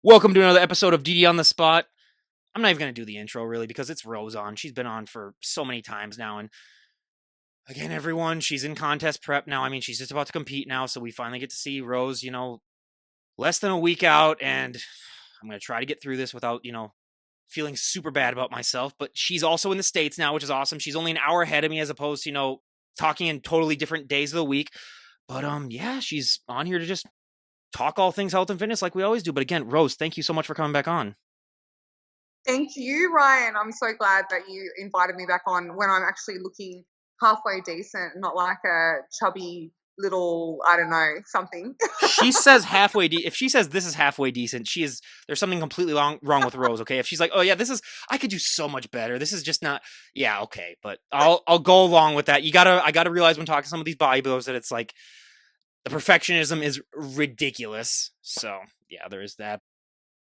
Welcome to another episode of DD on the Spot. I'm not even going to do the intro really because it's Rose on. She's been on for so many times now. And again, everyone, she's in contest prep now. I mean, she's just about to compete now. So we finally get to see Rose, less than a week out. And I'm going to try to get through this without, feeling super bad about myself. But she's also in the States now, which is awesome. She's only an hour ahead of me as opposed to, talking in totally different days of the week. But yeah, she's on here to just talk all things health and fitness like we always do. But again, Rose, thank you so much for coming back on. Thank you, Ryan. I'm so glad that you invited me back on when I'm actually looking halfway decent, not like a chubby little, I don't know, something. She says halfway if she says this is halfway decent, there's something completely wrong with Rose, okay? If she's like, "Oh yeah, I could do so much better. This is just not." Yeah, okay, but I'll go along with that. I got to realize when talking to some of these bodybuilders that it's like the perfectionism is ridiculous. So, yeah, there is that.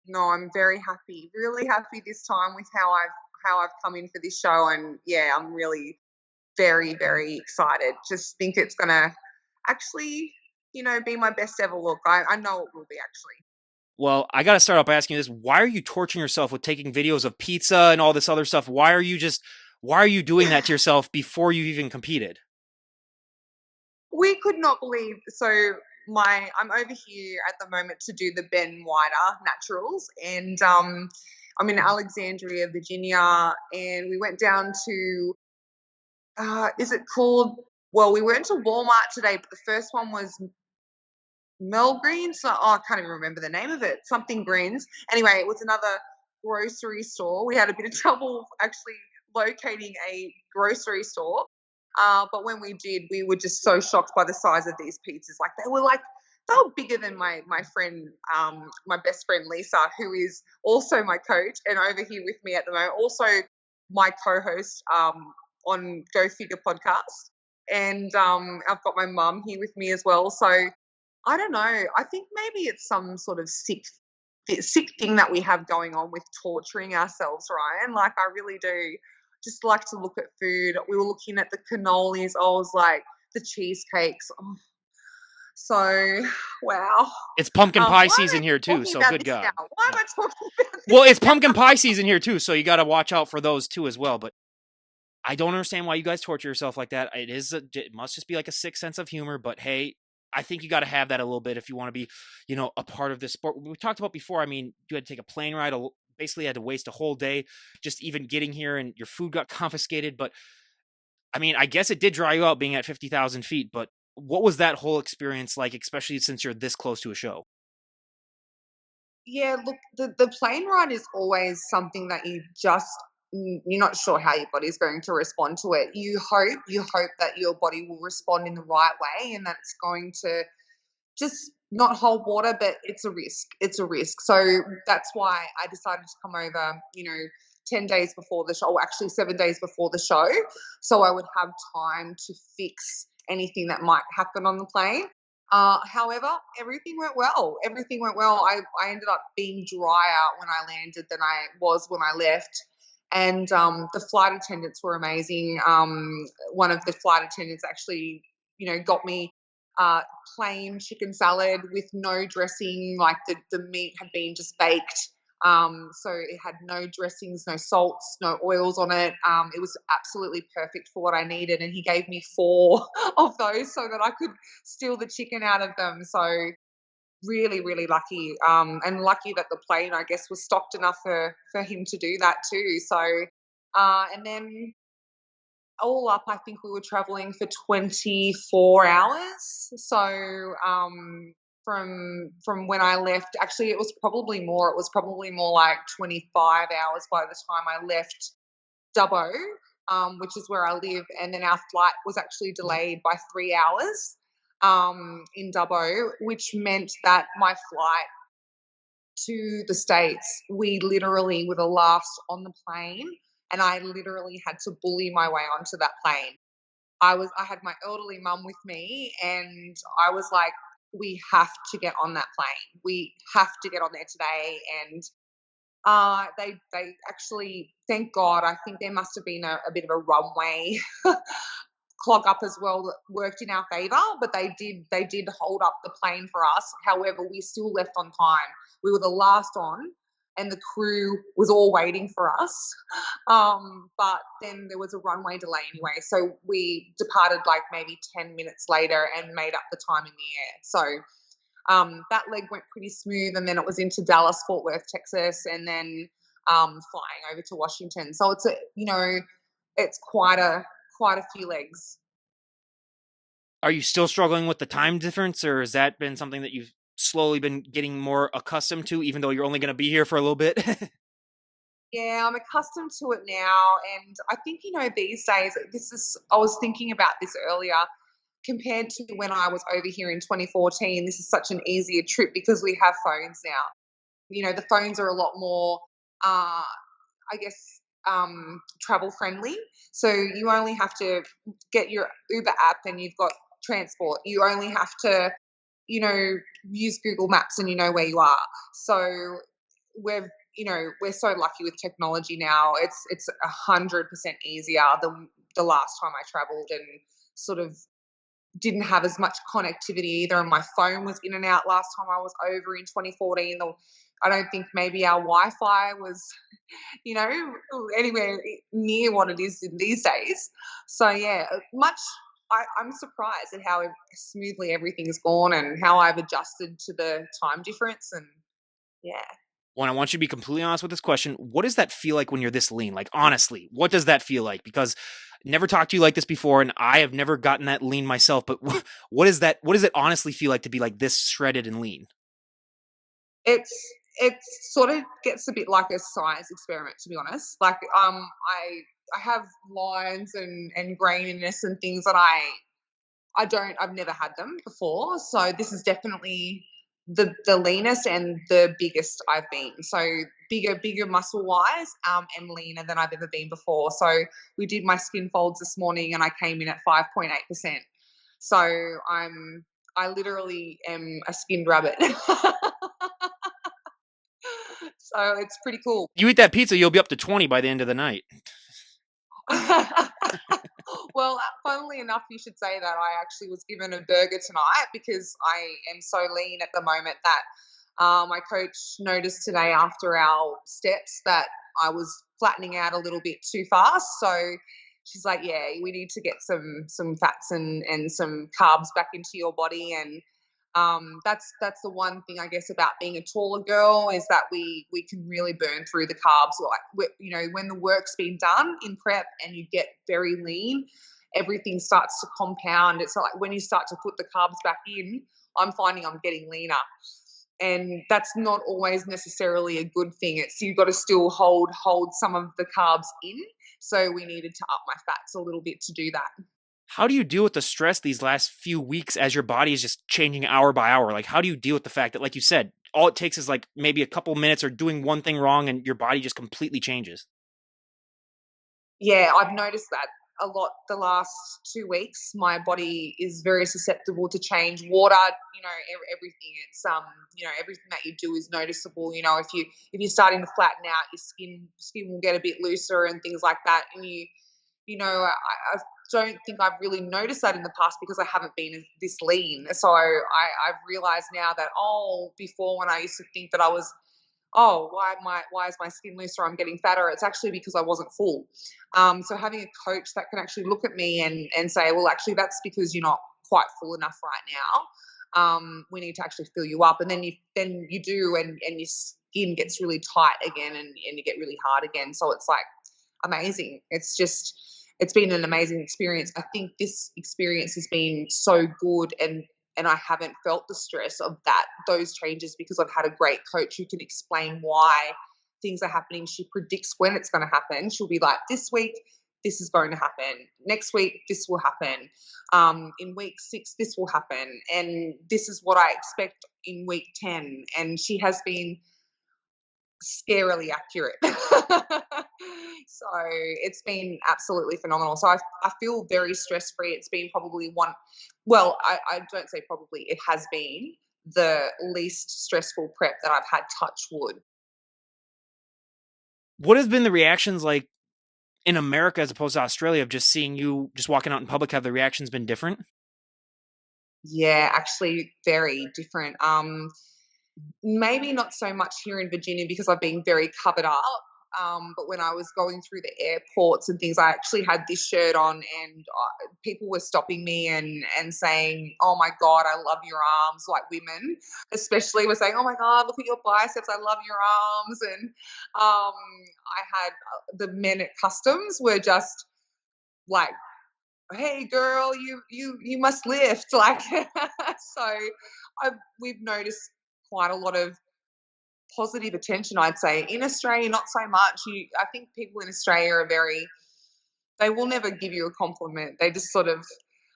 No, I'm very happy, really happy this time with how I've come in for this show, and yeah, I'm really very, very excited. Just think it's gonna actually, be my best ever look. I know it will be actually. Well, I got to start off by asking you this. Why are you torturing yourself with taking videos of pizza and all this other stuff? Why are you doing that to yourself before you even competed? We could not believe I'm over here at the moment to do the Ben Wider Naturals, and I'm in Alexandria, Virginia, and we went down to is it called? Well, we went to Walmart today, but the first one was Mel Greens. I can't even remember the name of it. Something Greens. Anyway, it was another grocery store. We had a bit of trouble actually locating a grocery store. But when we did, we were just so shocked by the size of these pizzas. They were bigger than my friend, my best friend Lisa, who is also my coach and over here with me at the moment, also my co-host on Go Figure podcast. And I've got my mum here with me as well. So I don't know. I think maybe it's some sort of sick thing that we have going on with torturing ourselves, Ryan. Like I really do just like to look at food. We were looking at the cannolis. I was like the cheesecakes. Oh, so wow. It's pumpkin pie Why am I season here too, talking so about good this now? God. Why am I talking about Well, this it's now? pumpkin pie season here too, so you got to watch out for those too as well. But I don't understand why you guys torture yourself like that. It must just be like a sick sense of humor. But hey, I think you got to have that a little bit if you want to be, a part of this sport. We talked about before. I mean, you had to take a plane ride. Basically, had to waste a whole day just even getting here, and your food got confiscated. But I mean, I guess it did dry you out being at 50,000 feet. But what was that whole experience like, especially since you're this close to a show? Yeah, look, the plane ride is always something that you're not sure how your body's going to respond to it. You hope that your body will respond in the right way and that it's going to just not hold water, but it's a risk. It's a risk. So that's why I decided to come over, 10 days before the show, or actually 7 days before the show. So I would have time to fix anything that might happen on the plane. However, everything went well. Everything went well. I ended up being drier when I landed than I was when I left. And the flight attendants were amazing. One of the flight attendants actually, got me uh, plain chicken salad with no dressing. Like the meat had been just baked. So it had no dressings, no salts, no oils on it. It was absolutely perfect for what I needed. And he gave me four of those so that I could steal the chicken out of them. So really, really lucky. And lucky that the plane, I guess, was stocked enough for him to do that too. So, and then all up, I think we were traveling for 24 hours. So, from when I left, actually, it was probably more. It was probably more like 25 hours by the time I left Dubbo, which is where I live. And then our flight was actually delayed by 3 hours in Dubbo, which meant that my flight to the States, we literally were the last on the plane, and I literally had to bully my way onto that plane. I had my elderly mum with me, and I was like, we have to get on that plane. We have to get on there today. And they actually, thank God, I think there must have been a bit of a runway clog up as well that worked in our favor, but they did hold up the plane for us. However, we still left on time. We were the last on, and the crew was all waiting for us. But then there was a runway delay anyway, so we departed like maybe 10 minutes later and made up the time in the air. So that leg went pretty smooth, and then it was into Dallas, Fort Worth, Texas, and then flying over to Washington. So it's it's quite a few legs. Are you still struggling with the time difference, or has that been something that you've slowly been getting more accustomed to, even though you're only going to be here for a little bit? Yeah, I'm accustomed to it now, and I think these days. This is. I was thinking about this earlier. Compared to when I was over here in 2014, this is such an easier trip because we have phones now. The phones are a lot more, uh, I guess, travel friendly. So you only have to get your Uber app and you've got transport. You only have to, you know, use Google Maps and you know where you are. So we're so lucky with technology now. It's 100% easier than the last time I traveled, and sort of didn't have as much connectivity either, and my phone was in and out last time I was over in 2014. I don't think maybe our Wi-Fi was, you know, anywhere near what it is in these days. So yeah, much. I'm surprised at how smoothly everything's gone and how I've adjusted to the time difference. And yeah. One, I want you to be completely honest with this question. What does that feel like when you're this lean? Like, honestly, what does that feel like? Because I never talked to you like this before, and I have never gotten that lean myself. But what is that? What does it honestly feel like to be like this shredded and lean? It's it sort of gets a bit like a science experiment, to be honest. Like I have lines and graininess and things that I've never had them before. So this is definitely the leanest and the biggest I've been. So bigger muscle wise, and leaner than I've ever been before. So we did my skin folds this morning and I came in at 5.8%. So I literally am a skinned rabbit. So it's pretty cool. You eat that pizza, you'll be up to 20 by the end of the night. Well, funnily enough, you should say that I actually was given a burger tonight because I am so lean at the moment that my coach noticed today after our steps that I was flattening out a little bit too fast. So she's like, "Yeah, we need to get some fats and some carbs back into your body." And that's the one thing I guess about being a taller girl is that we can really burn through the carbs. Like when the work's been done in prep and you get very lean, everything starts to compound. It's like when you start to put the carbs back in, I'm finding I'm getting leaner, and that's not always necessarily a good thing. It's you've got to still hold some of the carbs in. So we needed to up my fats a little bit to do that. How do you deal with the stress these last few weeks as your body is just changing hour by hour? Like, how do you deal with the fact that, like you said, all it takes is like maybe a couple minutes or doing one thing wrong and your body just completely changes? Yeah, I've noticed that a lot the last 2 weeks. My body is very susceptible to change. Water, everything. It's everything that you do is noticeable. If you're starting to flatten out, your skin will get a bit looser and things like that. And I don't think I've really noticed that in the past because I haven't been this lean. So I've realized now that before when I used to think that I was why is my skin looser? I'm getting fatter. It's actually because I wasn't full. So having a coach that can actually look at me and say, well, actually, that's because you're not quite full enough right now. We need to actually fill you up, and then you do, and your skin gets really tight again, and you get really hard again. So it's like amazing. It's been an amazing experience. I think this experience has been so good, and I haven't felt the stress of those changes because I've had a great coach who can explain why things are happening. She predicts when it's going to happen. She'll be like, this week, this is going to happen. Next week, this will happen. In week 6, this will happen. And this is what I expect in week 10. And she has been scarily accurate. So it's been absolutely phenomenal. So I feel very stress free. It's been probably I don't say probably, it has been the least stressful prep that I've had, touch wood. What has been the reactions like in America as opposed to Australia of just seeing you just walking out in public, have the reactions been different? Yeah, actually very different. Maybe not so much here in Virginia because I've been very covered up. But when I was going through the airports and things, I actually had this shirt on, and people were stopping me and saying, "Oh my God, I love your arms!" Like women, especially, were saying, "Oh my God, look at your biceps! I love your arms!" And I had the men at customs were just like, "Hey girl, you must lift." Like, so I've we've noticed quite a lot of positive attention, I'd say. In Australia, not so much. I think people in Australia are very, they will never give you a compliment. They just sort of,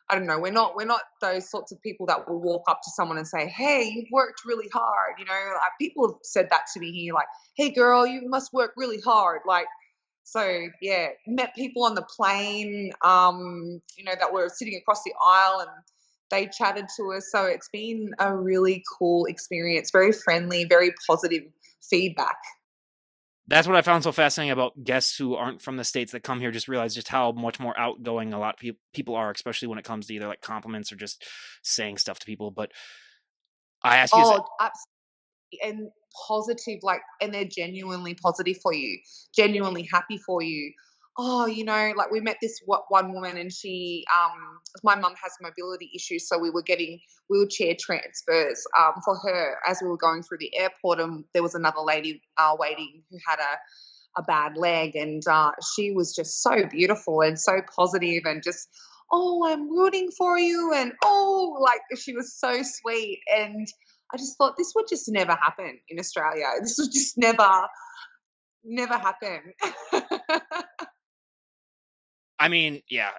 I don't know, we're not those sorts of people that will walk up to someone and say, "Hey, you've worked really hard." Like people have said that to me here, like, "Hey girl, you must work really hard." Like, so yeah, met people on the plane, that were sitting across the aisle, and they chatted to us. So it's been a really cool experience, very friendly, very positive feedback. That's what I found so fascinating about guests who aren't from the States that come here, just realize just how much more outgoing a lot of people are, especially when it comes to either like compliments or just saying stuff to people. But I ask you, Oh, and positive, like, and they're genuinely positive for you, genuinely happy for you. Oh, like we met this one woman, and my mum has mobility issues, so we were getting wheelchair transfers for her as we were going through the airport, and there was another lady waiting who had a bad leg, and she was just so beautiful and so positive, and just, "Oh, I'm rooting for you," and, oh, like, she was so sweet, and I just thought this would just never happen in Australia. This would just never happen. I mean, yeah,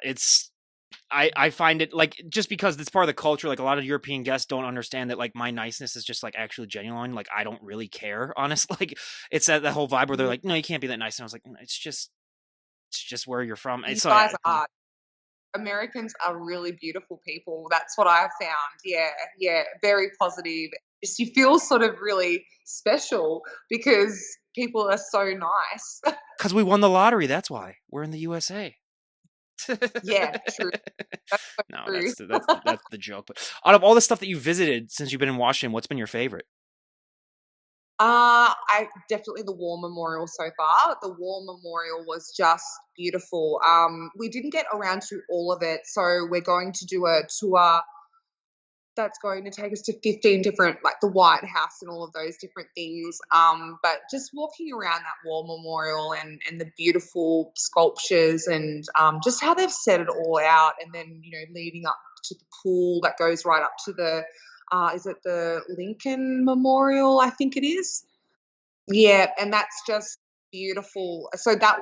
I find it like just because it's part of the culture, like a lot of European guests don't understand that like my niceness is just like actually genuine. Like I don't really care, honestly. Like it's that whole vibe where they're Mm, like, no, you can't be that nice. And I was like, it's just where you're from. And you so yeah, guys are. Americans are really beautiful people. That's what I've found. Yeah, yeah, very positive. Just you feel sort of really special because people are so nice. because we won the lottery. That's why we're in the USA. Yeah, true. That's so No, true. that's the joke. But out of all the stuff that you visited since you've been in Washington, what's been your favorite? I definitely the War Memorial so far. The War Memorial was just beautiful. We didn't get around to all of it, so we're going to do a tour that's going to take us to 15 different, like the White House and all of those different things. But just walking around that War Memorial, and the beautiful sculptures, and just how they've set it all out, and then leading up to the pool that goes right up to the is it the Lincoln Memorial? I think it is. Yeah, and that's just beautiful. So that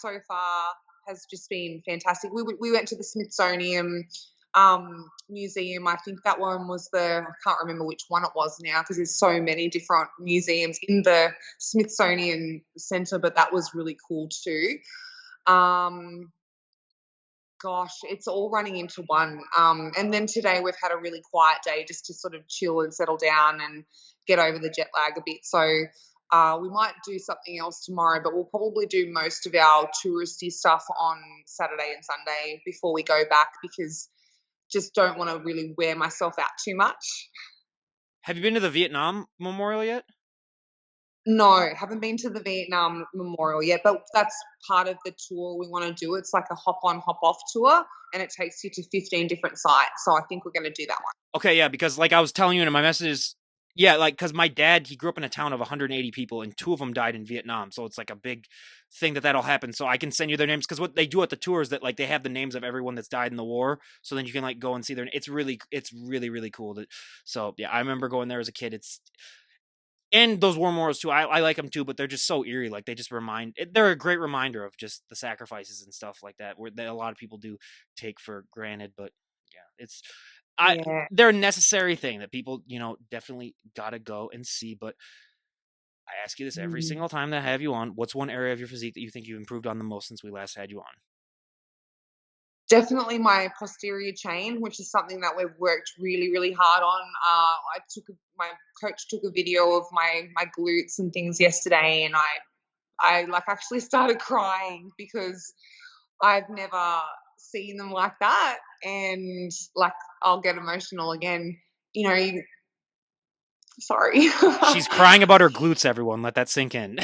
so far has just been fantastic. We went to the Smithsonian museum. I think that one was I can't remember which one it was now because there's so many different museums in the Smithsonian Center, but that was really cool too. Um, Gosh, it's all running into one. And then today we've had a really quiet day just to sort of chill and settle down and get over the jet lag a bit. So we might do something else tomorrow, but we'll probably do most of our touristy stuff on Saturday and Sunday before we go back because just don't want to really wear myself out too much. Have you been to the Vietnam Memorial yet? No, haven't been to the Vietnam Memorial yet, but that's part of the tour we want to do. It's like a hop on, hop off tour, and it takes you to 15 different sites. So I think we're going to do that one. Okay, yeah, because like I was telling you in my messages, yeah, like because my dad he grew up in a town of 180 people and two of them died in Vietnam, so it's like a big thing that'll happen. So I can send you their names because what they do at the tour is that like they have the names of everyone that's died in the war, so then you can like go and see their. It's really cool. So yeah, I remember going there as a kid. It's and those war memorials too. I like them too, but they're just so eerie. Like they just they're a great reminder of just the sacrifices and stuff like that, that a lot of people do take for granted. But yeah, I Yeah. they're a necessary thing that people definitely gotta go and see. But I ask you this every Mm. single time that I have you on. What's one area of your physique that you think you've improved on the most since we last had you on? Definitely my posterior chain, which is something that we've worked really, really hard on. My coach took a video of my glutes and things yesterday, and I like actually started crying because I've never seen them like that, and like I'll get emotional again. You know, sorry. She's crying about her glutes, everyone. Let that sink in.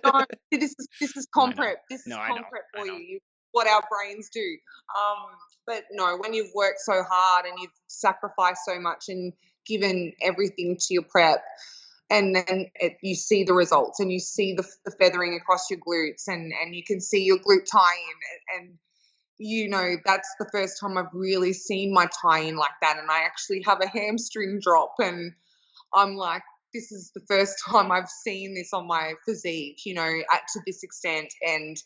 No, this is No, I comp know. prep. This No, is I know. comp prep I for you. know. What our brains do. But no, when you've worked so hard and you've sacrificed so much and given everything to your prep, and then you see the results and you see the feathering across your glutes, and you can see your glute tie in, and you know that's the first time I've really seen my tie in like that, and I actually have a hamstring drop, and I'm like, this is the first time I've seen this on my physique, you know, at to this extent. And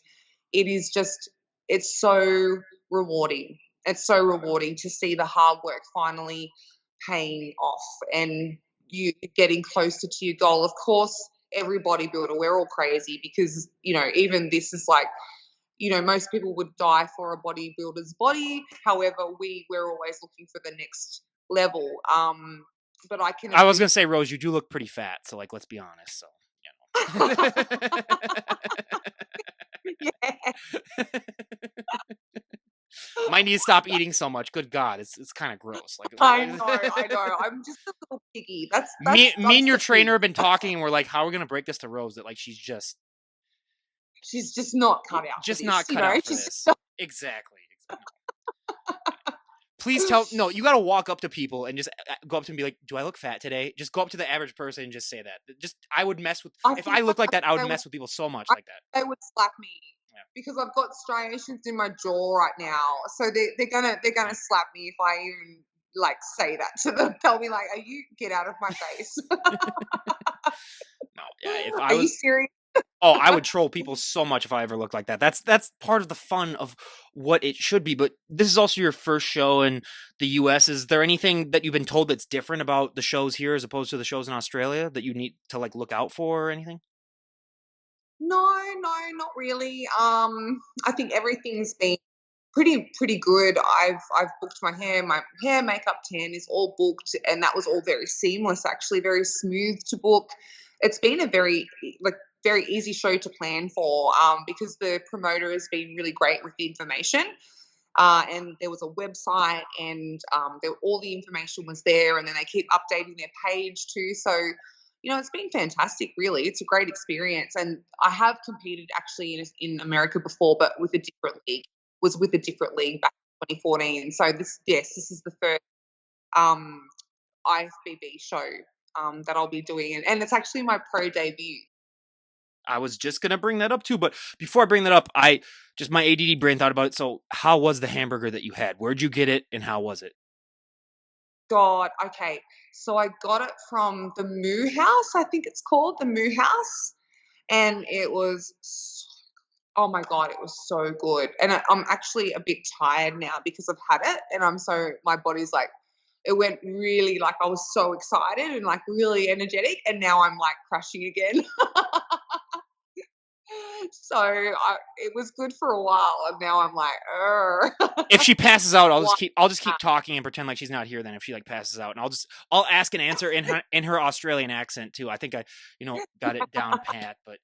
it is just, it's so rewarding. It's so rewarding to see the hard work finally paying off and you getting closer to your goal. Of course, every bodybuilder, we're all crazy because, you know, even this is like, you know, most people would die for a bodybuilder's body. However, we're always looking for the next level. But I can I was gonna appreciate. say, Rose, you do look pretty fat, so like, let's be honest. So, you Yeah, know. Might need to stop eating so much. Good God, it's kind of gross. Like, I know, I know. I'm just a little piggy. That's me I'm and just your a pig. trainer have been talking, and we're like, how are we gonna break this to Rose? That like she's She's just not cut out for just this, not you cut know. out for She's this. Exactly. Please tell no, you gotta walk up to people and just go up to them and be like, "Do I look fat today?" Just go up to the average person and just say that. Just I would mess with I if think I look like that, I would they would mess with people so much I like that. think they would slap me Yeah. because I've got striations in my jaw right now. So they're gonna Yeah. slap me if I even like say that to them. They'll be like, "Are you get out of my face? No, yeah, if I Are you was serious?" oh, I would troll people so much if I ever looked like that. That's part of the fun of what it should be, but this is also your first show in the US. Is there anything that you've been told that's different about the shows here as opposed to the shows in Australia that you need to, like, look out for or anything? No, no, not really. I think everything's been pretty good. I've booked my hair, makeup, tan is all booked, and that was all very seamless. Actually, very smooth to book. It's been a like very easy show to plan for because the promoter has been really great with the information. And there was a website, and all the information was there, and then they keep updating their page too. So, you know, it's been fantastic. Really, it's a great experience. And I have competed actually in America before, but with a different league. Was with a different league back in 2014. So this is the first um, IFBB show that I'll be doing, and it's actually my pro debut. I was just gonna bring that up too, but before I bring that up, I just my ADD brain thought about it. So, how was the hamburger that you had? Where'd you get it, and how was it? God, okay. So I got it from the Moo House, I think it's called the Moo House, and it was oh my god, it was so good. And I'm actually a bit tired now because I've had it, and I'm so my body's like it went really like I was so excited and like really energetic, and now I'm like crashing again. So it was good for a while, and now I'm like, If she passes out, why? I'll just keep talking and pretend like she's not here. Then if she like passes out, and I'll ask and answer in her Australian accent too. I think I got it down pat, but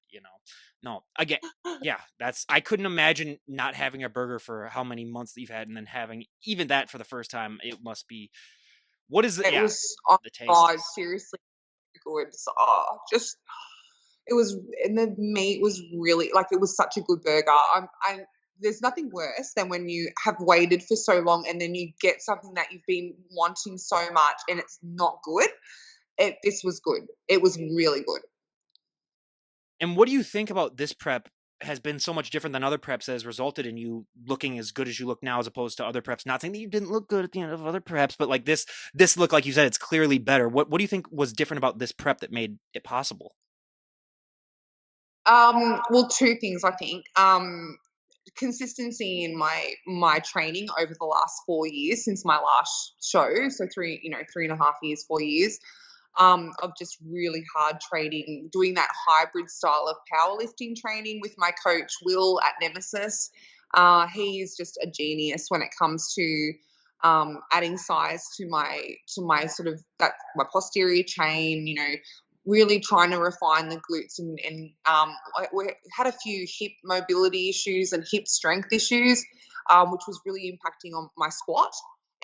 no again. Yeah, that's I couldn't imagine not having a burger for how many months that you've had, and then having even that for the first time. It must be what is it? It Yeah, was oh the god, taste. seriously good. So, just it was, and the meat was really like it was such a good burger. I there's nothing worse than when you have waited for so long and then you get something that you've been wanting so much and it's not good. This was good. It was really good. And what do you think about this prep has been so much different than other preps that has resulted in you looking as good as you look now as opposed to other preps? Not saying that you didn't look good at the end of other preps, but like this look like you said, it's clearly better. What do you think was different about this prep that made it possible? Well, two things I think. Consistency in my training over the last 4 years since my last show. So 3.5 years, 4 years. Of just really hard training, doing that hybrid style of powerlifting training with my coach Will at Nemesis. He is just a genius when it comes to adding size to my sort of that my posterior chain. You know, really trying to refine the glutes, we had a few hip mobility issues and hip strength issues, which was really impacting on my squat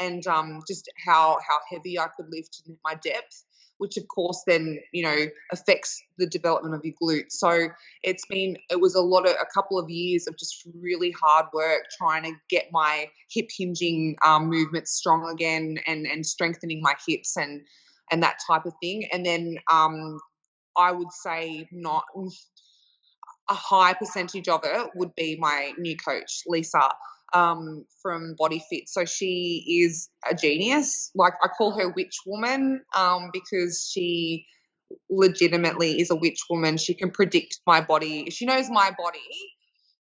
and just how heavy I could lift and my depth, which of course then affects the development of your glutes. So it was a couple of years of just really hard work trying to get my hip hinging movements strong again and strengthening my hips and that type of thing. And then I would say not a high percentage of it would be my new coach, Lisa, from Body Fit. So she is a genius. Like, I call her witch woman, because she legitimately is a witch woman. She can predict my body. She knows my body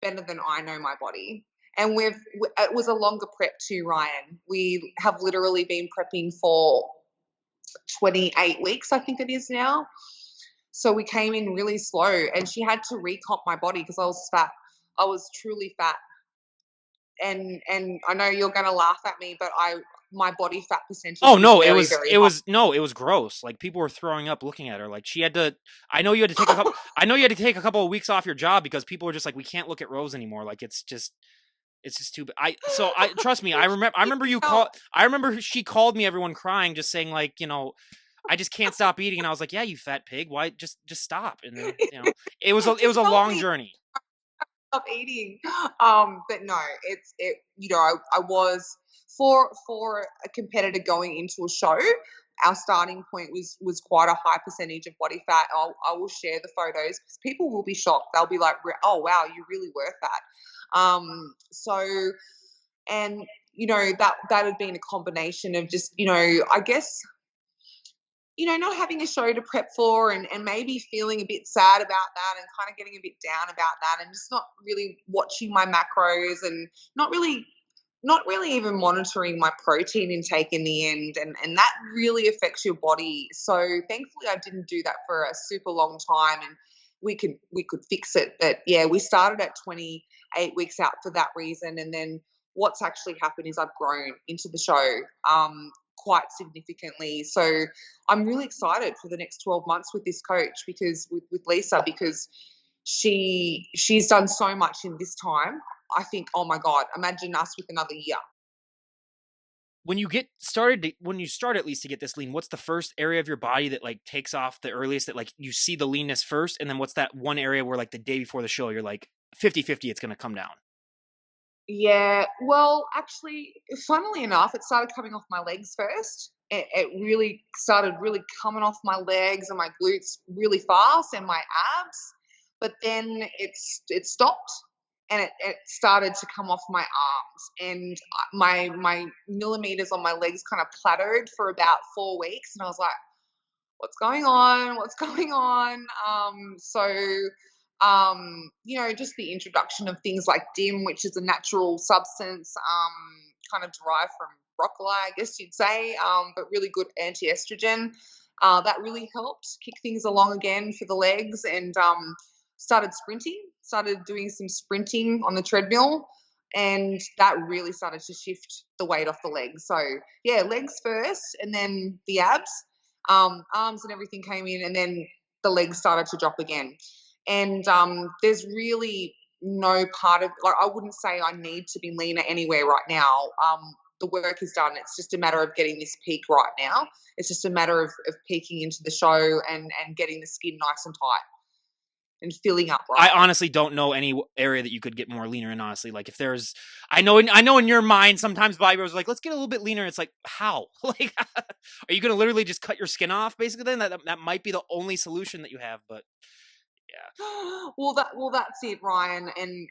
better than I know my body. And it was a longer prep too, Ryan. We have literally been prepping for 28 weeks, I think it is now. So we came in really slow, and she had to recomp my body because I was fat. I was truly fat. And I know you're going to laugh at me, but my body fat percentage Oh was no, very, very high. it was gross. Like, people were throwing up looking at her. Like, she had to. I know you had to take a couple. I know you had to take a couple of weeks off your job because people were just like, we can't look at Rose anymore. Like, it's just too. I trust me. I remember you call. I remember she called me, everyone crying, just saying, like, I just can't stop eating, and I was like, yeah, you fat pig. Why just stop? And then it was Just a help long me journey. stop eating. But no, I was for a competitor going into a show. Our starting point was quite a high percentage of body fat. I will share the photos because people will be shocked. They'll be like, "Oh wow, you really were fat." So, and that had been a combination of just I guess not having a show to prep for and maybe feeling a bit sad about that and kind of getting a bit down about that and just not really watching my macros and not really even monitoring my protein intake in the end, and that really affects your body. So thankfully I didn't do that for a super long time, and we could fix it. But yeah, we started at 28 weeks out for that reason, and then what's actually happened is I've grown into the show quite significantly. So I'm really excited for the next 12 months with this coach, because with Lisa, because she's done so much in this time. I think, oh my God, imagine us with another year. When you get started, when you start at least to get this lean, what's the first area of your body that like takes off the earliest, that like you see the leanness first? And then what's that one area where like the day before the show, you're like 50-50, it's going to come down? Yeah, well, actually, funnily enough, it started coming off my legs first. It really started really coming off my legs and my glutes really fast and my abs, but then it stopped and it started to come off my arms, and my millimeters on my legs kind of plateaued for about 4 weeks, and I was like, what's going on? What's going on? Just the introduction of things like DIM, which is a natural substance, kind of derived from broccoli, I guess you'd say, but really good anti-estrogen. That really helped kick things along again for the legs, and started doing some sprinting on the treadmill, and that really started to shift the weight off the legs. So yeah, legs first, and then the abs, arms and everything came in, and then the legs started to drop again. And there's really no part of, like, I wouldn't say I need to be leaner anywhere right now. The work is done. It's just a matter of getting this peak right now. It's just a matter of peaking into the show and getting the skin nice and tight and filling up I right. honestly don't know any area that you could get more leaner in. Honestly, like, if there's, I know in your mind sometimes bodybuilders are like, let's get a little bit leaner. It's like, how? Like, are you going to literally just cut your skin off? Basically, then that might be the only solution that you have. But yeah, Well, that's it, Ryan. And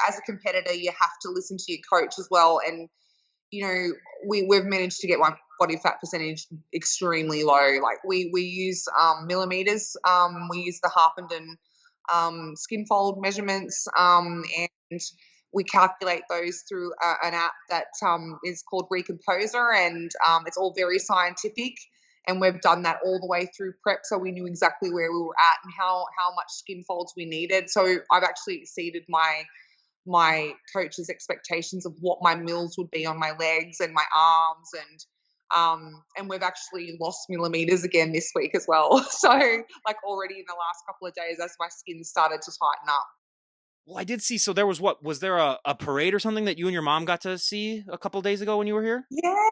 as a competitor, you have to listen to your coach as well. And we've managed to get my body fat percentage extremely low. Like, we use millimeters. We use the Harpenden skin fold measurements, and we calculate those through an app that is called Recomposer, and it's all very scientific. And we've done that all the way through prep, so we knew exactly where we were at and how much skin folds we needed. So I've actually exceeded my coach's expectations of what my mills would be on my legs and my arms, and And we've actually lost millimeters again this week as well. So, like already in the last couple of days, as my skin started to tighten up. Well, I did see. So there was what? Was there a parade or something that you and your mom got to see a couple days ago when you were here? Yeah,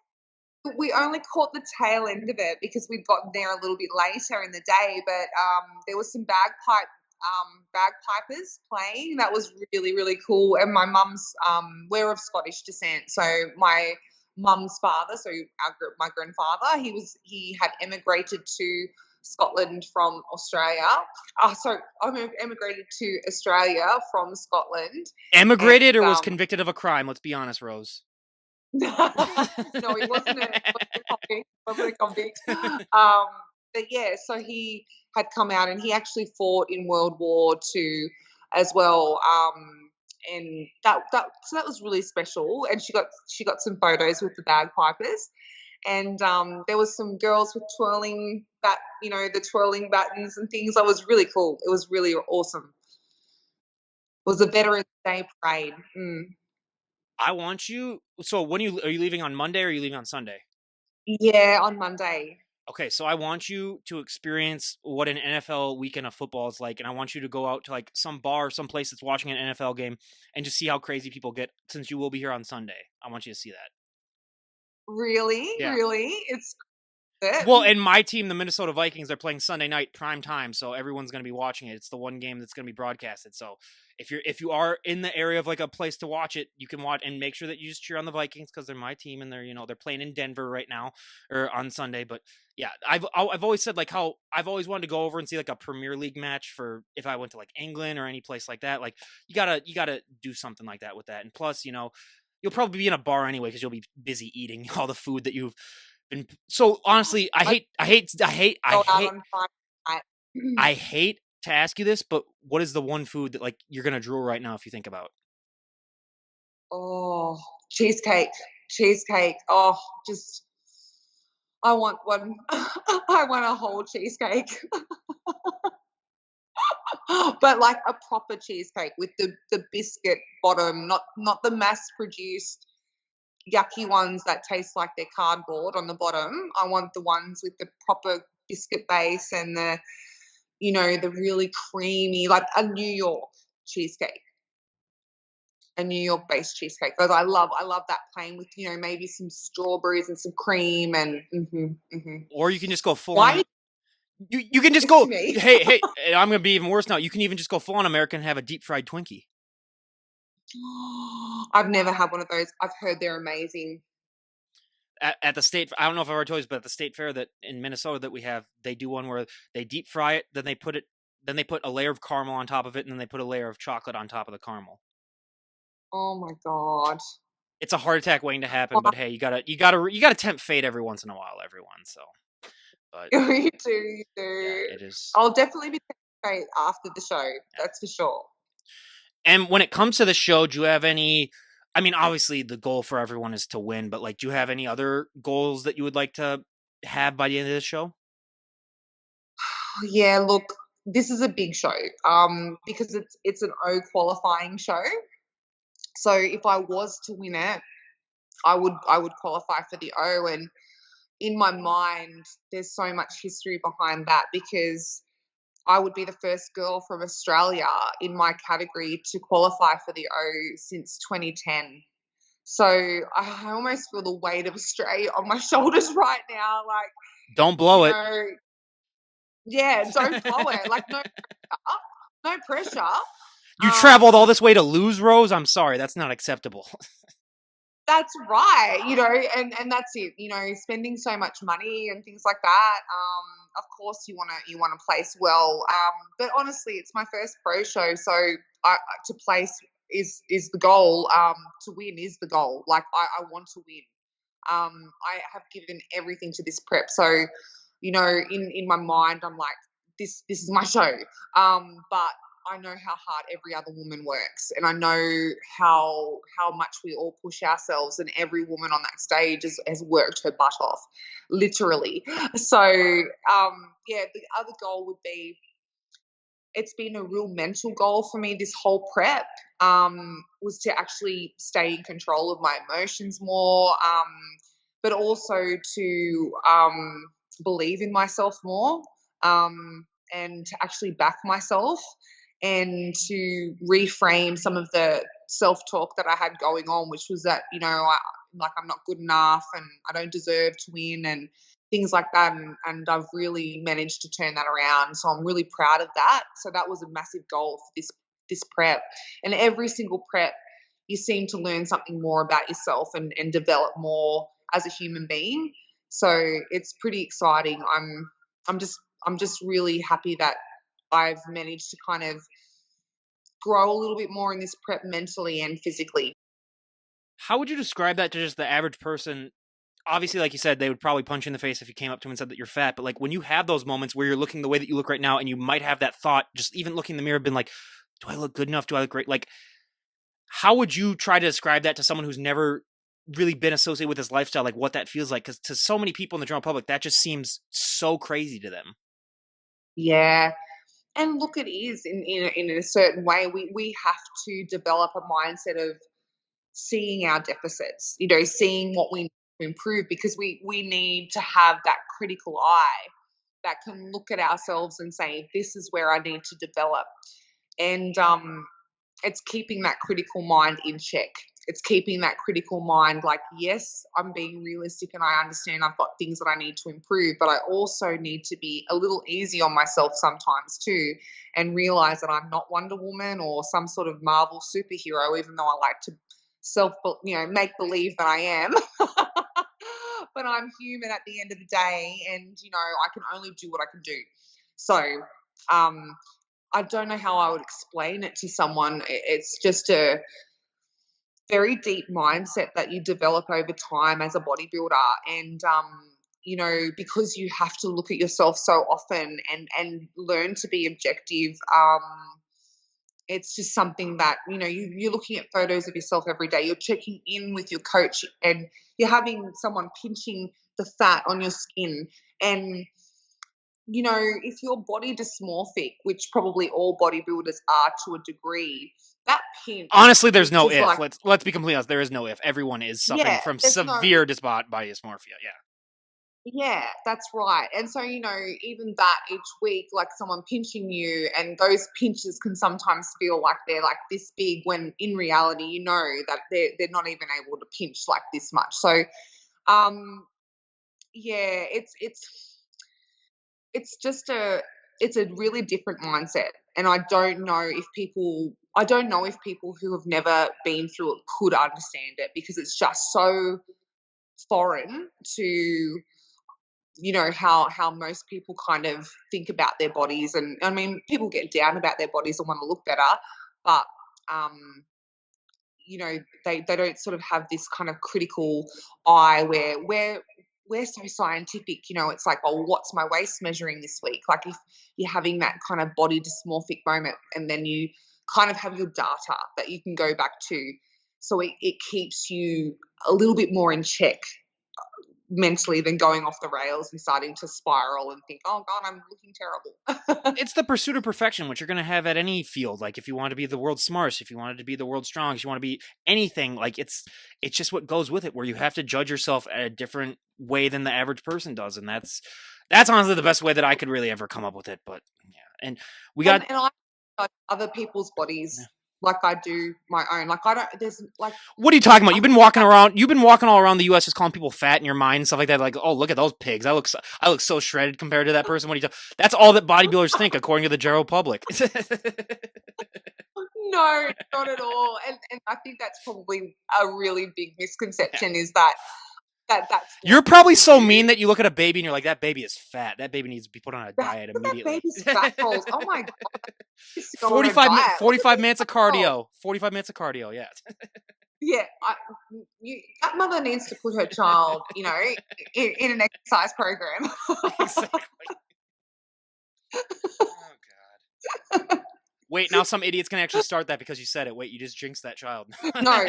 we only caught the tail end of it because we'd gotten there a little bit later in the day, but there was some bagpipers playing. That was really, really cool. And my mum's we're of Scottish descent, so my mum's father, so my grandfather, he had emigrated to Scotland from Australia. So I emigrated to Australia from Scotland, and Emigrated or was convicted of a crime? Let's be honest, Rose. no, he wasn't a convict. Wasn't a convict. Um, but yeah, so he had come out and he actually fought in World War II as well. And that was really special. And she got some photos with the bagpipers. And there was some girls with the twirling buttons and things. That was really cool. It was really awesome. It was a Veterans Day parade. Mm. I want you. So when are you leaving on Monday or are you leaving on Sunday? Yeah, on Monday. Okay, so I want you to experience what an NFL weekend of football is like, and I want you to go out to like some bar, some place that's watching an NFL game, and just see how crazy people get. Since you will be here on Sunday, I want you to see that. Really? Yeah. Really? It's it? Well, and my team, the Minnesota Vikings, are playing Sunday night prime time, so everyone's going to be watching it. It's the one game that's going to be broadcasted. So if you are in the area of like a place to watch it, you can watch and make sure that you just cheer on the Vikings because they're my team and they're playing in Denver right now or on Sunday. But yeah, I've always said like how I've always wanted to go over and see like a Premier League match for if I went to like England or any place like that. Like you gotta do something like that with that. And plus, you'll probably be in a bar anyway because you'll be busy eating all the food that you've been. So honestly, I go out on Friday night. I hate to ask you this, but what is the one food that like you're gonna drool right now if you think about? Oh, cheesecake. Cheesecake. Oh, just I want one. I want a whole cheesecake. But like a proper cheesecake with the biscuit bottom, not the mass produced yucky ones that taste like they're cardboard on the bottom. I want the ones with the proper biscuit base and the really creamy, like a New York cheesecake, a New York based cheesecake. Because I love that plain with, maybe some strawberries and some cream and Or you can just go full why on. You can just to go. me? Hey, I'm gonna be even worse now. You can even just go full on American and have a deep fried Twinkie. I've never had one of those. I've heard they're amazing. At the state, I don't know if I ever told you, but at the state fair that in Minnesota that we have, they do one where they deep fry it, then they put a layer of caramel on top of it, and then they put a layer of chocolate on top of the caramel. Oh my god. It's a heart attack waiting to happen, but hey, you gotta tempt fate every once in a while, everyone. So, but You do, you yeah, do. it is. I'll definitely be taking after the show. Yeah. That's for sure. And when it comes to the show, do you have any? I mean, obviously the goal for everyone is to win, but like, do you have any other goals that you would like to have by the end of the show? Yeah, look, this is a big show. Because it's an O qualifying show. So if I was to win it, I would qualify for the O. And in my mind, there's so much history behind that because I would be the first girl from Australia in my category to qualify for the O since 2010. So I almost feel the weight of Australia on my shoulders right now. Like, Don't you blow it. know, yeah, don't blow it. Like, no pressure. No pressure. You traveled all Um, this way to lose, Rose. I'm sorry, that's not acceptable. That's right, and that's it, spending so much money and things like that. Of course, you wanna place well, but honestly, it's my first pro show, so to place is the goal. To win is the goal. Like I want to win. I have given everything to this prep, so in my mind, I'm like, this is my show. But I know how hard every other woman works, and I know how much we all push ourselves, and every woman on that stage has worked her butt off, literally. So, yeah, the other goal would be, it's been a real mental goal for me this whole prep, was to actually stay in control of my emotions more, but also to believe in myself more, and to actually back myself, and to reframe some of the self talk that I had going on, which was that, like I'm not good enough and I don't deserve to win and things like that. And I've really managed to turn that around. So I'm really proud of that. So that was a massive goal for this prep. And every single prep, you seem to learn something more about yourself and develop more as a human being. So it's pretty exciting. I'm just I'm just really happy that I've managed to kind of grow a little bit more in this prep mentally and physically. How would you describe that to just the average person? Obviously, like you said, they would probably punch you in the face if you came up to them and said that you're fat. But like when you have those moments where you're looking the way that you look right now, and you might have that thought, just even looking in the mirror, been like, "Do I look good enough? Do I look great?" Like, how would you try to describe that to someone who's never really been associated with this lifestyle? Like, what that feels like? Because to so many people in the general public, that just seems so crazy to them. Yeah. And look, it is in a certain way. We have to develop a mindset of seeing our deficits, seeing what we need to improve, because we need to have that critical eye that can look at ourselves and say, this is where I need to develop. And it's keeping that critical mind in check. It's keeping that critical mind like, yes, I'm being realistic and I understand I've got things that I need to improve, but I also need to be a little easy on myself sometimes too, and realize that I'm not Wonder Woman or some sort of Marvel superhero, even though I like to make believe that I am. But I'm human at the end of the day, and I can only do what I can do. So, um, I don't know how I would explain it to someone. It's just a very deep mindset that you develop over time as a bodybuilder. And, because you have to look at yourself so often and learn to be objective, it's just something that, you're looking at photos of yourself every day. You're checking in with your coach and you're having someone pinching the fat on your skin. And if you're body dysmorphic, which probably all bodybuilders are to a degree, that pinch Honestly, there's no is if. like, Let's be completely honest. There is no if. Everyone is suffering yeah, from there's no, severe body dysmorphia. Yeah. yeah, that's right. And so, even that each week, like someone pinching you, and those pinches can sometimes feel like they're like this big, when in reality, that they're not even able to pinch like this much. So, yeah, it's just it's a really different mindset, and I don't know if people who have never been through it could understand it, because it's just so foreign to how most people kind of think about their bodies. And I mean, people get down about their bodies and want to look better, but um they don't sort of have this kind of critical eye where we're so scientific. It's like, oh, what's my waist measuring this week? Like, if you're having that kind of body dysmorphic moment, and then you kind of have your data that you can go back to, so it keeps you a little bit more in check mentally than going off the rails and starting to spiral and think, oh god, I'm looking terrible. It's the pursuit of perfection, which you're going to have at any field. Like if you want to be the world's smartest, if you wanted to be the world's strongest, you want to be anything. Like it's just what goes with it, where you have to judge yourself at a different way than the average person does, and that's honestly the best way that I could really ever come up with it. But yeah, and we got. And I judge other people's Yeah. bodies like I do my own. Like, I don't. There's like What are you talking about? I'm You've been walking around. You've been walking all around the U.S. just calling people fat in your mind and stuff like that. Like, oh, look at those pigs. I look so shredded compared to that person. What are you? That's all that bodybuilders think, according to the general public. No, not at all. And I think that's probably a really big Yeah. misconception, is that's what You're probably people so mean do. that you look at a baby and you're like, that baby is fat. That baby needs to be put on a That diet Look at that immediately. baby's fat rolls. Oh my god, he needs to go on a diet. Look at 45 these minutes of fat rolls. cardio. 45 minutes of cardio. Yeah. Yeah, that mother needs to put her child, in an exercise program. Exactly. Oh god. Wait, now some idiot's gonna actually start that because you said it. Wait, you just jinxed that child. No,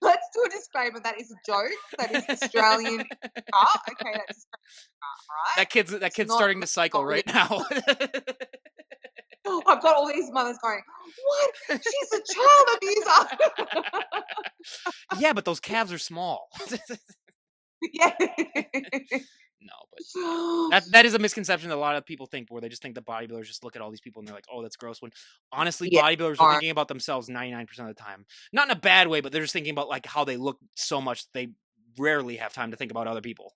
let's do a disclaimer. That is a joke. That is Australian. Okay, that's Australian, all right? That It's kid's starting to cycle not real. right now. I've got all these mothers going, "What? She's a child abuser." Yeah, but those calves are small. Yeah. No, but yeah. That is a misconception that a lot of people think, where they just think that bodybuilders just look at all these people and they're like, "Oh, that's gross." When honestly, Yeah, bodybuilders are no. thinking about themselves 99% of the time. Not in a bad way, but they're just thinking about like how they look so much they rarely have time to think about other people.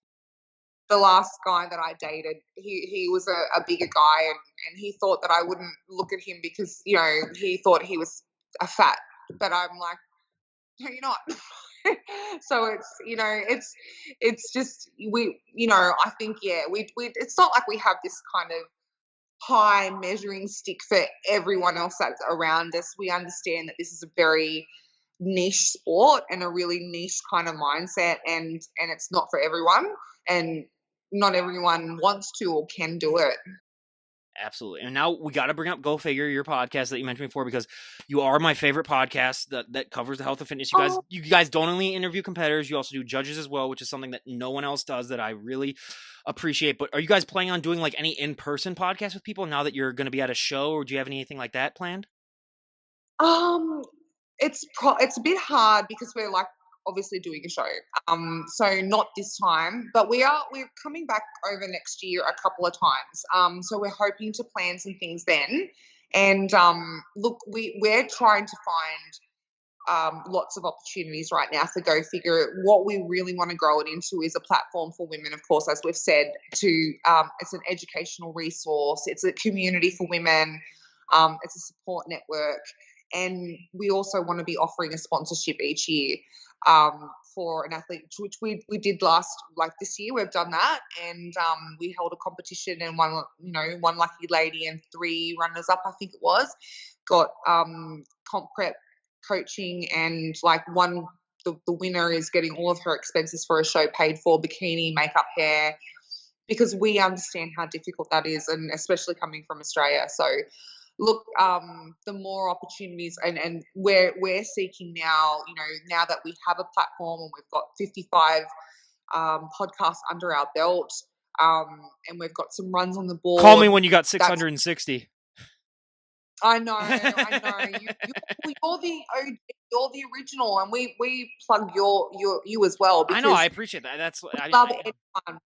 The last guy that I dated, he was a bigger guy, and he thought that I wouldn't look at him because, he thought he was a fat. But I'm like, no, you're not. So it's just I think, yeah, we it's not like we have this kind of high measuring stick for everyone else that's around us. We understand that this is a very niche sport and a really niche kind of mindset, and it's not for everyone, and not everyone wants to or can do it. Absolutely. And now we got to bring up Go Figure, your podcast that you mentioned before, because you are my favorite podcast that covers the health and fitness. Oh, You guys don't only interview competitors, you also do judges as well, which is something that no one else does that I really appreciate. But are you guys planning on doing like any in-person podcasts with people now that you're going to be at a show, or do you have anything like that planned? um, it's a bit hard because we're like obviously doing a show. So not this time, but we're coming back over next year a couple of times. So we're hoping to plan some things then. And look, we're trying to find lots of opportunities right now for Go Figure. What we really want to grow it into is a platform for women, of course, as we've said. To It's an educational resource. It's a community for women. It's a support network, and we also want to be offering a sponsorship each year for an athlete, which we did last, like this year. We've done that, and we held a competition, and one lucky lady and three runners up, I think it was, got comp prep coaching, and like the winner is getting all of her expenses for a show paid for, bikini, makeup, hair, because we understand how difficult that is, and especially coming from Australia. So look, the more opportunities, and we're seeking now, now that we have a platform and we've got 55 podcasts under our belt, and we've got some runs on the Call me board. when you got That's 660. I know. You're the OG, you're the original, and we plug you as well, I know, I because appreciate that. we love anyone.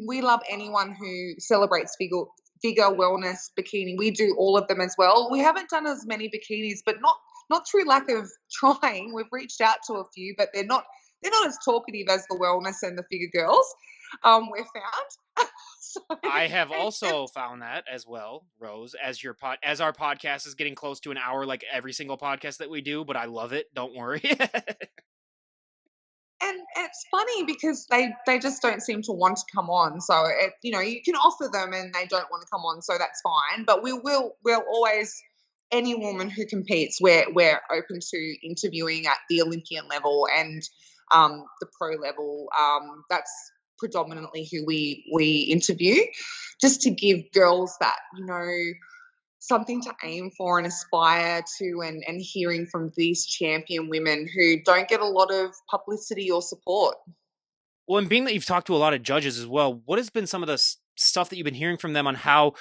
We love anyone who celebrates figure wellness, bikini. We do all of them as well. We haven't done as many bikinis, but not through lack of trying. We've reached out to a few, but they're not as talkative as the wellness and the figure girls. We've found. So I have it, also found that as well, Rose, as our podcast is getting close to an hour, like every single podcast that we do, but I love it. Don't worry. and it's funny because they just don't seem to want to come on. So you can offer them and they don't want to come on, so that's fine. But we'll always, any woman who competes, we're open to interviewing at the Olympian level and the pro level. That's predominantly who we interview, just to give girls that, something to aim for and aspire to, and hearing from these champion women who don't get a lot of publicity or support. Well, and being that you've talked to a lot of judges as well, what has been some of the stuff that you've been hearing from them on how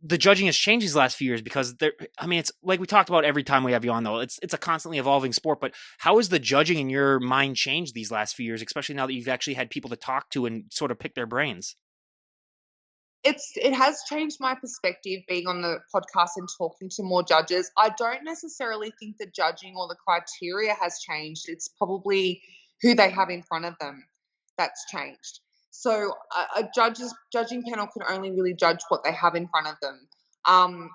the judging has changed these last few years? Because I mean, it's like we talked about every time we have you on, though. It's a constantly evolving sport. But how has the judging in your mind changed these last few years, especially now that you've actually had people to talk to and sort of pick their brains? It has changed my perspective being on the podcast and talking to more judges. I don't necessarily think the judging or the criteria has changed. It's probably who they have in front of them that's changed. So a judging panel can only really judge what they have in front of them.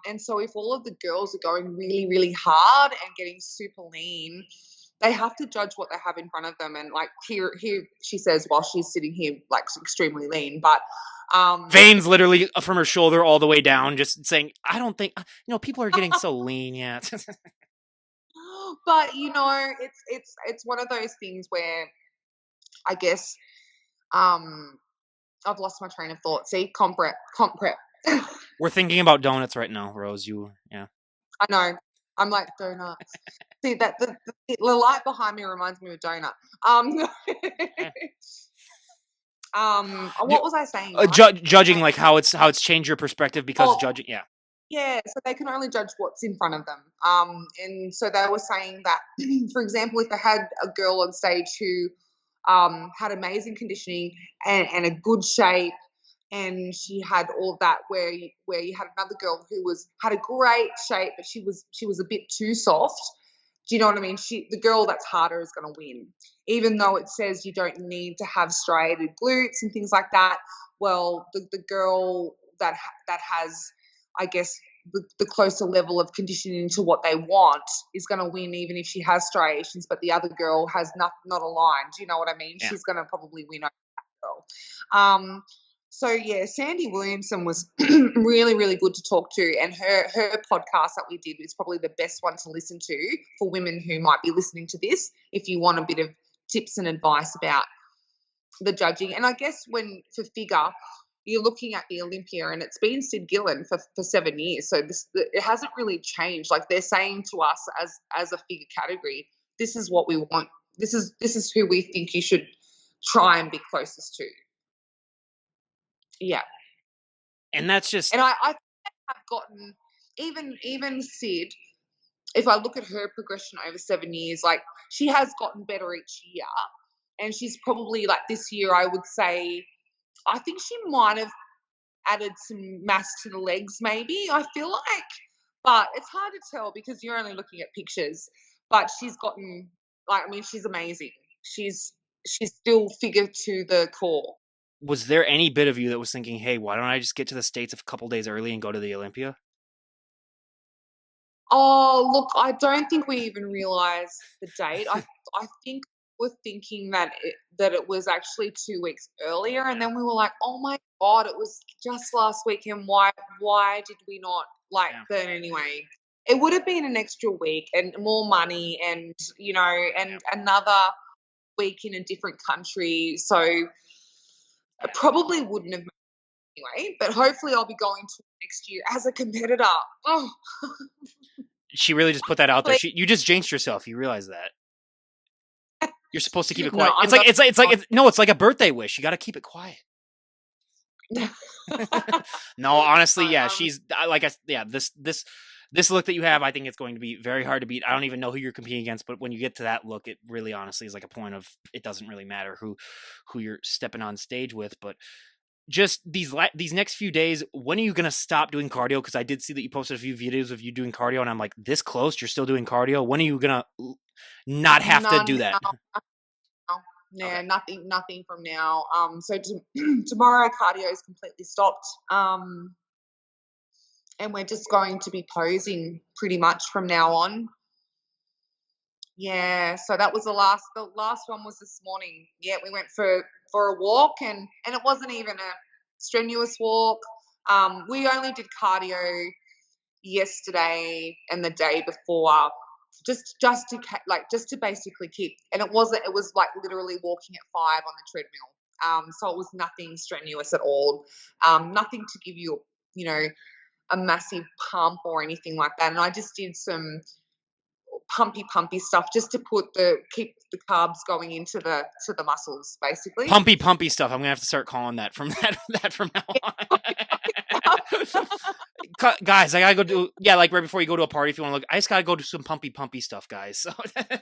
And so if all of the girls are going really, really hard and getting super lean, they have to judge what they have in front of them. And like here she says, while she's sitting here like extremely lean, but Veins literally from her shoulder all the way down, just saying, I don't think, people are getting so lean yet. but it's one of those things where I guess I've lost my train of thought. See, comp prep. We're thinking about donuts right now, Rose. Yeah. I know. I'm like donuts. See that the light behind me reminds me of a donut. Um, Do- what was I saying? Right? Judging, like how it's changed your perspective because Oh, judging, yeah. yeah. So they can only judge what's in front of them. And so they were saying that, for example, if they had a girl on stage who had amazing conditioning and a good shape, and she had all that. Where you had another girl who had a great shape, but she was a bit too soft. Do you know what I mean? The girl that's harder is going to win, even though it says you don't need to have striated glutes and things like that. Well, the girl that has, I guess, the closer level of conditioning to what they want is going to win, even if she has striations. But the other girl has not aligned. Do you know what I mean? Yeah. She's going to probably win over that girl. So yeah, Sandy Williamson was really, really good to talk to, and her podcast that we did is probably the best one to listen to for women who might be listening to this. If you want a bit of tips and advice about the judging, and I guess for figure, you're looking at the Olympia, and it's been Sid Gillen for 7 years, so it hasn't really changed. Like, they're saying to us as a figure category, this is what we want. This is who we think you should try and be closest to. Yeah. And that's just And I have gotten, even Sid, if I look at her progression over 7 years, like, she has gotten better each year. And she's probably, like, this year, I would say, I think she might have added some mass to the legs, maybe, I feel like. But it's hard to tell because you're only looking at pictures. But she's gotten, like, I mean, she's amazing. She's still figure to the core. was there any bit of you that was thinking, hey, why don't I just get to the States a couple days early and go to the Olympia? Oh, look, I don't think we even realized the date. I think we're thinking that it was actually 2 weeks earlier, and Yeah. then we were like, "Oh my god, it was just last week, and why did we not like Yeah. that anyway?" It would have been an extra week and more money, and Yeah. another week in a different country, so it probably wouldn't have anyway. But hopefully, I'll be going to next year as a competitor. Oh, She really just put that out there. please. You just jinxed yourself. You realize that. You're supposed to keep it No, quiet. I'm It's like going. no, it's like a birthday wish. You got to keep it quiet. No, honestly, yeah, I'm she's like yeah, this look that you have, I think it's going to be very hard to beat. I don't even know who you're competing against, but when you get to that look, it really honestly is like a point of it doesn't really matter who you're stepping on stage with, but just these next few days, when are you gonna stop doing cardio? Because I did see that you posted a few videos of you doing cardio, and I'm like, this close, you're still doing cardio. When are you gonna not have to do none that? now. Okay. No, nothing from now. So tomorrow cardio is completely stopped. And we're just going to be posing pretty much from now on. Yeah, so that was the last one was this morning. Yeah, we went for a walk, and it wasn't even a strenuous walk. We only did cardio yesterday and the day before, just to basically keep. And it was like literally walking at 5 on the treadmill. So it was nothing strenuous at all. Nothing to give you, a massive pump or anything like that. And I just did some pumpy stuff just to keep the carbs going into the muscles, basically. Pumpy stuff. I'm gonna have to start calling that from that from now on. Guys, I gotta go do like right before you go to a party. If you want to look, I just gotta go do some pumpy stuff, guys. So I got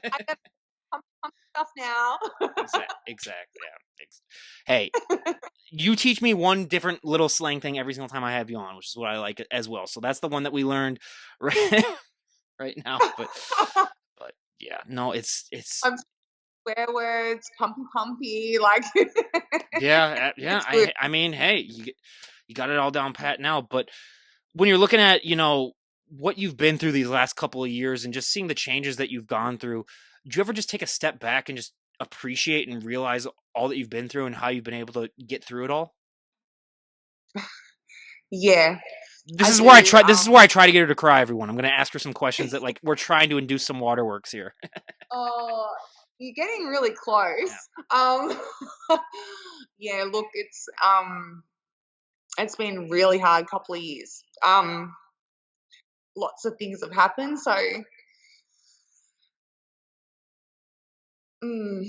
pumpy stuff now. exactly. Yeah. Hey, you teach me one different little slang thing every single time I have you on, which is what I like as well. So that's the one that we learned right now. But yeah, no, it's Swear words, pumpy, like. yeah. It's good. I mean, hey, you got it all down pat now. But when you're looking at what you've been through these last couple of years and just seeing the changes that you've gone through, do you ever just take a step back and just appreciate and realize all that you've been through and how you've been able to get through it all? Yeah, This I is where I do. try. This is where I try to get her to cry. Everyone, I'm going to ask her some questions that we're trying to induce some waterworks here. Oh, you're getting really close. Yeah. Um, yeah. Look, it's been really hard couple of years. Lots of things have happened, so. Mm,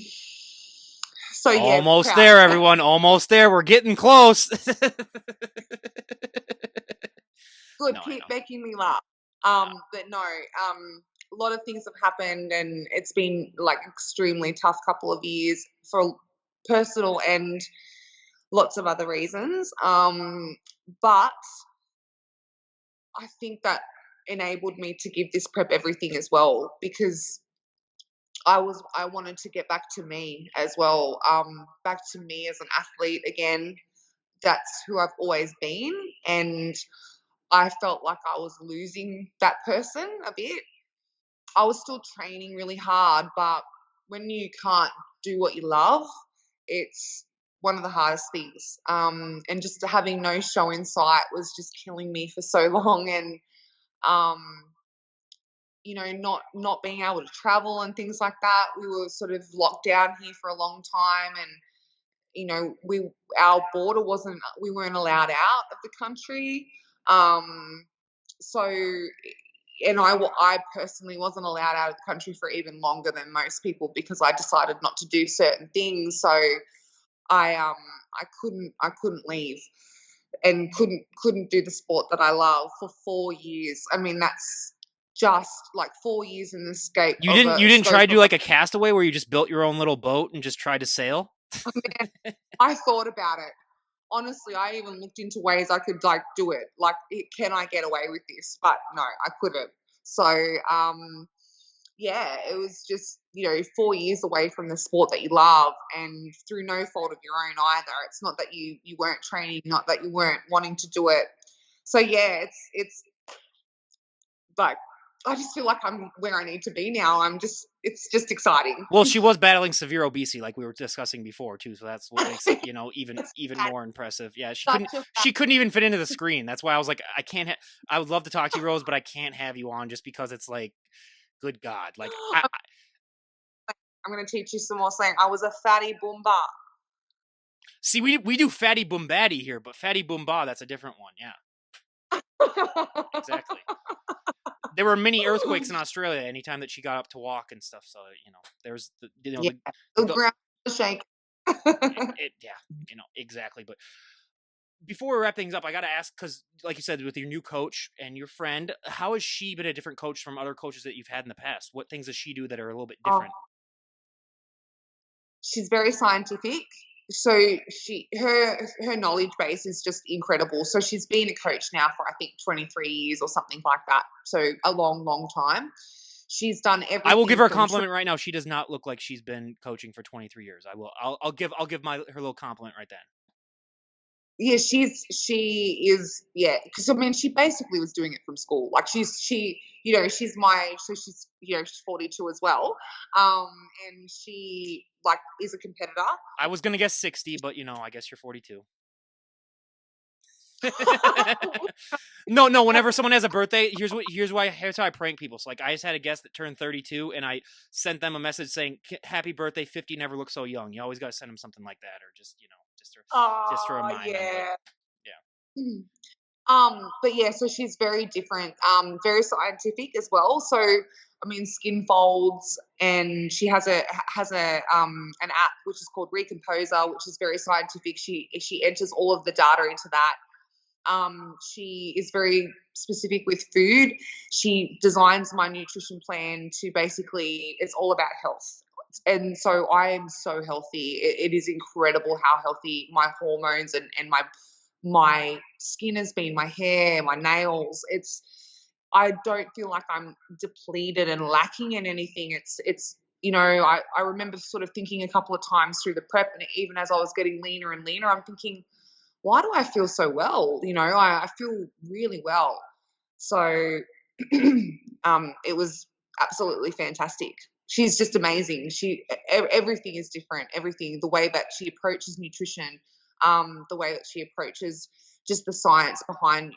so yeah, Almost proud. there, everyone. Almost there. We're getting close. Good, No, I keep know. making me laugh. But no, a lot of things have happened, and it's been like extremely tough couple of years for personal and lots of other reasons. But I think that enabled me to give this prep everything as well, because I wanted to get back to me as well, back to me as an athlete again. That's who I've always been, and I felt like I was losing that person a bit. I was still training really hard, but when you can't do what you love, it's one of the hardest things. And just having no show in sight was just killing me for so long, and um, not being able to travel and things like that. We were sort of locked down here for a long time, and we our border wasn't we weren't allowed out of the country. Um, so and I personally wasn't allowed out of the country for even longer than most people because I decided not to do certain things. So I couldn't leave and couldn't do the sport that I love for 4 years. I mean, that's just like 4 years in the You didn't try scope to do of like a castaway where you just built your own little boat and just tried to sail? a man. I thought about it. Honestly, I even looked into ways I could like do it. Like, can I get away with this? But no, I couldn't. So, yeah, it was just 4 years away from the sport that you love, and through no fault of your own either. It's not that you weren't training, not that you weren't wanting to do it. So yeah, it's like I just feel like I'm where I need to be now. It's just exciting. Well, she was battling severe obesity, like we were discussing before too. So that's what makes it, It's even sad, more impressive. Yeah, such a she couldn't even fit into the screen. That's why I was like, I can't. I would love to talk to you, Rose, but I can't have you on just because it's like, good God, like I'm going to teach you some more slang. I was a fatty boomba. see, we do fatty boom batty here, but fatty boom ba, that's a different one. Yeah, exactly. There were many earthquakes in Australia anytime that she got up to walk and stuff. So there's Yeah, the the ground was shaking. yeah, exactly. But before we wrap things up, I got to ask because, like you said, with your new coach and your friend, how has she been a different coach from other coaches that you've had in the past? What things does she do that are a little bit Oh, different? she's very scientific. So her knowledge base is just incredible. So she's been a coach now for I think 23 years or something like that. So a long time. She's done I will give everything her a from compliment right now. She does not look like she's been coaching for 23 years. I will. I'll give her little compliment right then. yeah, she is, yeah, because I mean she basically was doing it from school. Like she's my age, so she's 42 as well. Um and she like is a competitor. I was gonna guess 60, but I guess you're 42. No. Whenever someone has a birthday, here's how I prank people. So like, I just had a guest that turned 32, and I sent them a message saying, "Happy birthday, 50 never looks so young." You always got to send them something like that, or just to Oh remind them. But yeah. yeah, But yeah, so she's very different, very scientific as well. So I mean, skin folds, and she has a an app which is called Recomposer, which is very scientific. She enters all of the data into that. She is very specific with food. She designs my nutrition plan to basically, it's all about health. And so I am so healthy. It is incredible how healthy my hormones and my skin has been, my hair, my nails. I don't feel like I'm depleted and lacking in anything. I remember sort of thinking a couple of times through the prep, and even as I was getting leaner and leaner, I'm thinking, why do I feel so well? I feel really well. So it was absolutely fantastic. She's just amazing. Everything is different. Everything, the way that she approaches nutrition, the way that she approaches just the science behind,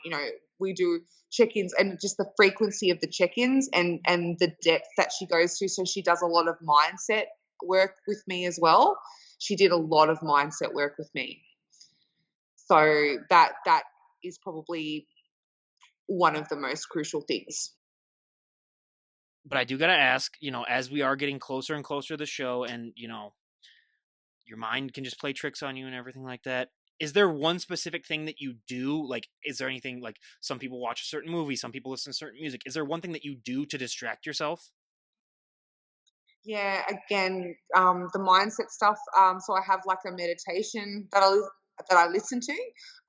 we do check-ins, and just the frequency of the check-ins, and the depth that she goes to. So she does a lot of mindset work with me as well. She did a lot of mindset work with me. So that is probably one of the most crucial things. but I do gotta ask. As we are getting closer and closer to the show, and your mind can just play tricks on you and everything like that. Is there one specific thing that you do? Like, is there anything like some people watch a certain movie, some people listen to certain music? Is there one thing that you do to distract yourself? Yeah, again, the mindset stuff. So I have like a meditation that I listen to,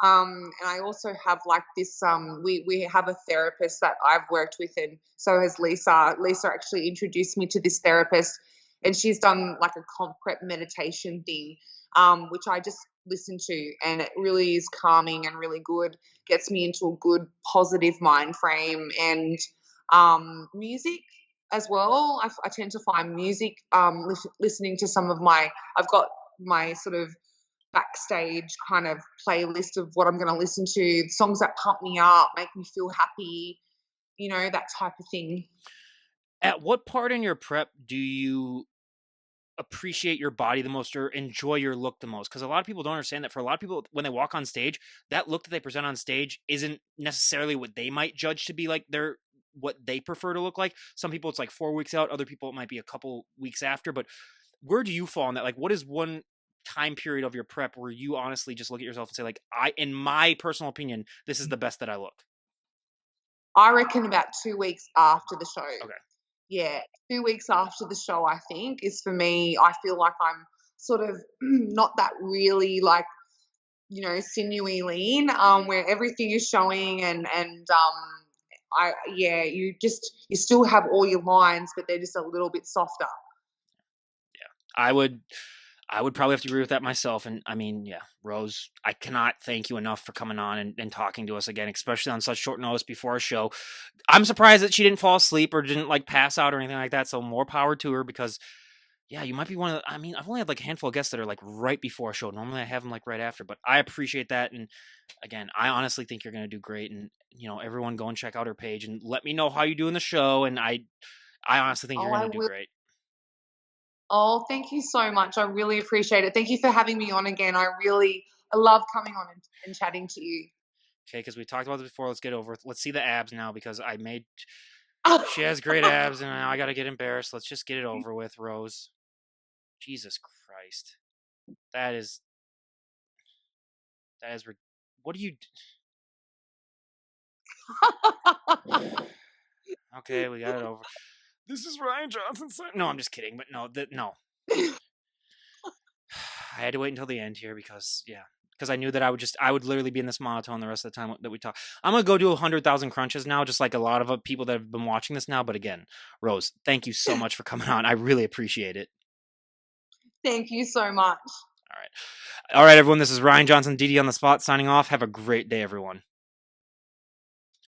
and I also have like this. We have a therapist that I've worked with, and so has Lisa. Lisa actually introduced me to this therapist, and she's done like a comp prep meditation thing, which I just listen to, and it really is calming and really good. Gets me into a good positive mind frame, and music as well. I tend to find music, listening to some of my, I've got my sort of backstage kind of playlist of what I'm going to listen to, songs that pump me up, make me feel happy, that type of thing. At what part in your prep do you appreciate your body the most or enjoy your look the most? Because a lot of people don't understand that for a lot of people, when they walk on stage, that look that they present on stage isn't necessarily what they might judge to be like their what they prefer to look like. Some people it's like 4 weeks out, other people it might be a couple weeks after. But where do you fall in that? Like, what is one time period of your prep where you honestly just look at yourself and say, like, in my personal opinion, this is the best that I look? I reckon about 2 weeks after the show. Okay. Yeah, 2 weeks after the show, I think, is for me. I feel like I'm sort of not that really like, sinewy lean, where everything is showing, and you still have all your lines, but they're just a little bit softer. I would I would probably have to agree with that myself. And I mean, yeah, Rose, I cannot thank you enough for coming on and talking to us again, especially on such short notice before a show. I'm surprised that she didn't fall asleep or didn't like pass out or anything like that. So more power to her because yeah, you might be one of the, I mean, I've only had like a handful of guests that are like right before a show. Normally I have them like right after, but I appreciate that. And again, I honestly think you're going to do great. And everyone go and check out her page and let me know how you do in the show. And I honestly think you're Oh, going I to do will. great. Oh, thank you so much. I really appreciate it. Thank you for having me on again. I love coming on and chatting to you. Okay, because we talked about this before. Let's get over it. Let's see the abs now because she has great abs and now I got to get embarrassed. Let's just get it over with, Rose. Jesus Christ. That is, that is, what do you, okay, we got it over. This is Ryan Johnson. No, I'm just kidding. But no, no. I had to wait until the end here because I knew that I would literally be in this monotone the rest of the time that we talk. I'm gonna go do 100,000 crunches now, just like a lot of people that have been watching this now. But again, Rose, thank you so much for coming on. I really appreciate it. Thank you so much. All right, everyone. This is Ryan Johnson, DD on the spot, signing off. Have a great day, everyone.